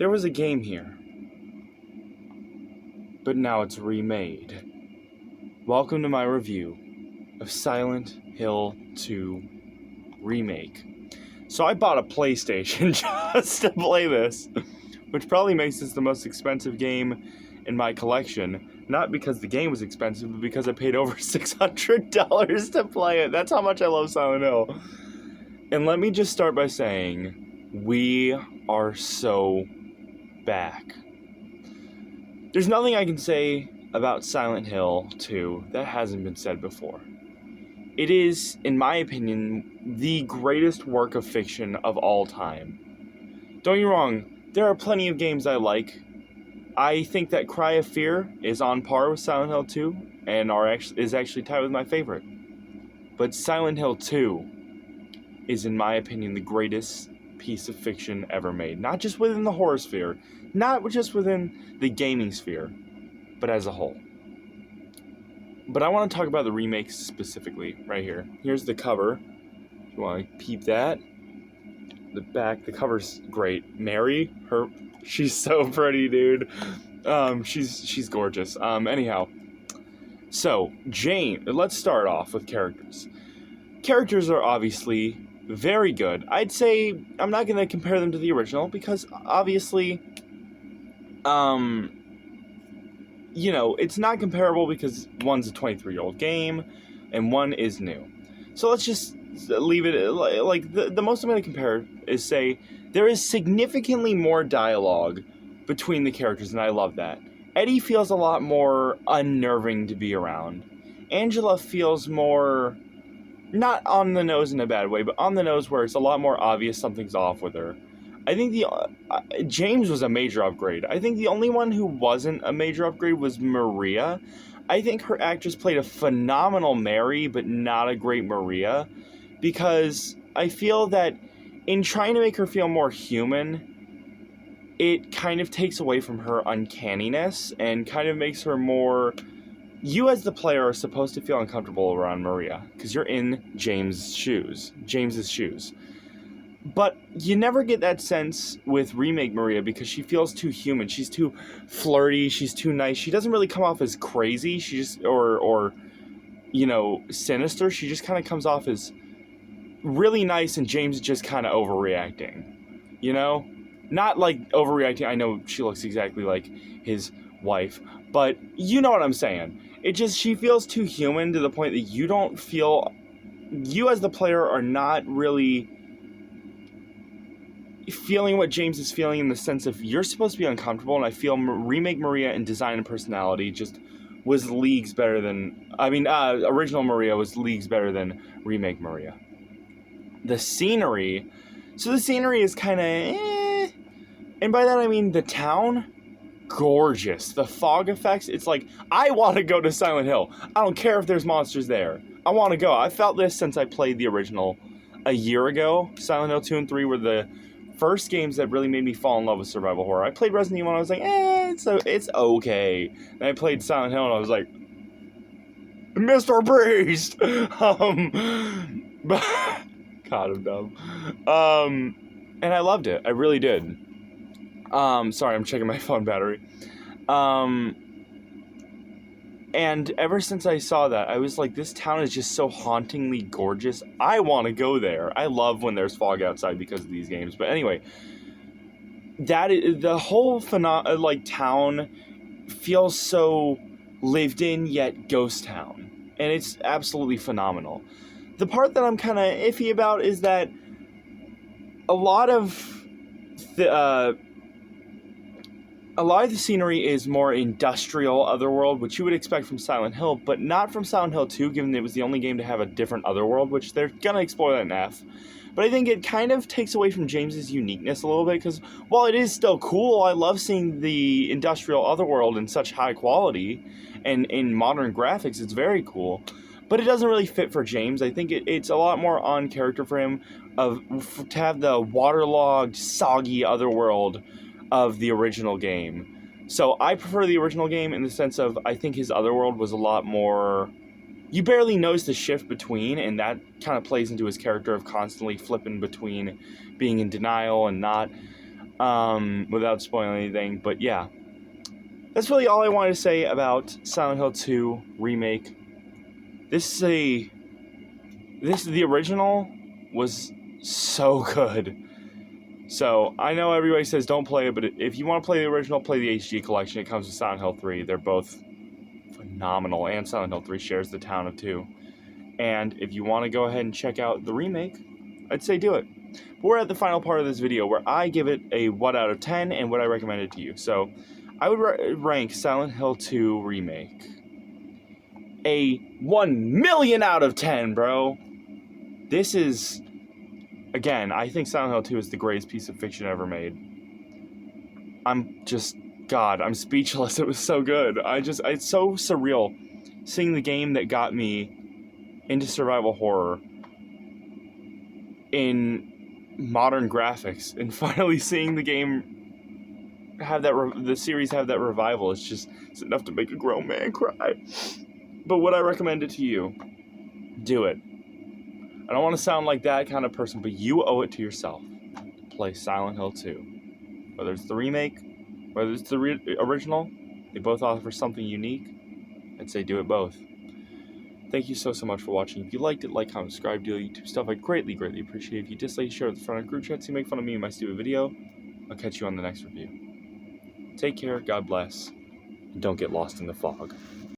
There was a game here, but now it's remade. Welcome to my review of Silent Hill 2 Remake. So I bought a PlayStation just to play this, which probably makes this the most expensive game in my collection. Not because the game was expensive, but because I paid over $600 to play it. That's how much I love Silent Hill. And let me just start by saying, we are so back. There's nothing I can say about Silent Hill 2 that hasn't been said before. It is, in my opinion, the greatest work of fiction of all time. Don't get me wrong, there are plenty of games I like. I think that Cry of Fear is on par with Silent Hill 2 and is actually tied with my favorite. But Silent Hill 2 is, in my opinion, the greatest piece of fiction ever made. Not just within the horror sphere, not just within the gaming sphere, but as a whole. But I want to talk about the remakes specifically right here. Here's the cover. If you want to peep that. The back, the cover's great. Mary, she's so pretty, dude. She's gorgeous. Anyhow. So, Jane, let's start off with characters. Characters are obviously very good. I'd say I'm not going to compare them to the original because obviously, it's not comparable because one's a 23-year-old game and one is new. So let's just leave it like the most I'm going to compare is say there is significantly more dialogue between the characters, and I love that. Eddie feels a lot more unnerving to be around. Angela feels more, not on the nose in a bad way, but on the nose where it's a lot more obvious something's off with her. I think James was a major upgrade. I think the only one who wasn't a major upgrade was Maria. I think her actress played a phenomenal Mary, but not a great Maria, because I feel that in trying to make her feel more human, it kind of takes away from her uncanniness and kind of makes her more... You as the player are supposed to feel uncomfortable around Maria because you're in James's shoes. But you never get that sense with Remake Maria because she feels too human. She's too flirty. She's too nice. She doesn't really come off as crazy. She just or sinister. She just kind of comes off as really nice, and James is just kind of overreacting. Not like overreacting. I know she looks exactly like his wife, but you know what I'm saying. She feels too human to the point that you don't feel, you as the player are not really feeling what James is feeling in the sense of you're supposed to be uncomfortable, and I feel Remake Maria in design and personality just was leagues better than, original Maria was leagues better than Remake Maria. The scenery is kind of and by that I mean the town, gorgeous. The fog effects, it's like, I want to go to Silent Hill. I don't care if there's monsters there. I want to go. I felt this since I played the original a year ago. Silent Hill 2 and 3 were the first games that really made me fall in love with survival horror. I played Resident Evil and I was like, it's okay. And I played Silent Hill and I was like, Mr. Beast! But God, I'm dumb. And I loved it. I really did. Sorry, I'm checking my phone battery. And ever since I saw that, I was like, this town is just so hauntingly gorgeous. I want to go there. I love when there's fog outside because of these games. But anyway, the whole town feels so lived in yet ghost town. And it's absolutely phenomenal. The part that I'm kind of iffy about is that a lot of the scenery is more industrial otherworld, which you would expect from Silent Hill, but not from Silent Hill 2, given it was the only game to have a different otherworld, which they're going to explore that in F. But I think it kind of takes away from James's uniqueness a little bit, because while it is still cool, I love seeing the industrial otherworld in such high quality, and in modern graphics, it's very cool. But it doesn't really fit for James. I think it's a lot more on character for him to have the waterlogged, soggy otherworld of the original game. So I prefer the original game in the sense of I think his otherworld was a lot more... You barely notice the shift between, and that kind of plays into his character of constantly flipping between being in denial and not. without spoiling anything. But yeah, that's really all I wanted to say about Silent Hill 2 Remake. The original was so good. So, I know everybody says don't play it, but if you want to play the original, play the HD collection. It comes with Silent Hill 3. They're both phenomenal, and Silent Hill 3 shares the town of 2. And if you want to go ahead and check out the remake, I'd say do it. But we're at the final part of this video where I give it a what out of 10 and what I recommend it to you. So, I would rank Silent Hill 2 Remake a 1,000,000 out of 10, bro. This is... Again, I think Silent Hill 2 is the greatest piece of fiction ever made. I'm speechless. It was so good. It's so surreal seeing the game that got me into survival horror in modern graphics and finally seeing the game have that, the series have that revival. It's enough to make a grown man cry. But would I recommend it to you? Do it. I don't want to sound like that kind of person, but you owe it to yourself to play Silent Hill 2. Whether it's the remake, whether it's the original, they both offer something unique. I'd say do it both. Thank you so much for watching. If you liked it, like, comment, subscribe, do YouTube stuff. I'd greatly appreciate it. If you dislike, share with the front of group chat so you make fun of me and my stupid video. I'll catch you on the next review. Take care, God bless, and don't get lost in the fog.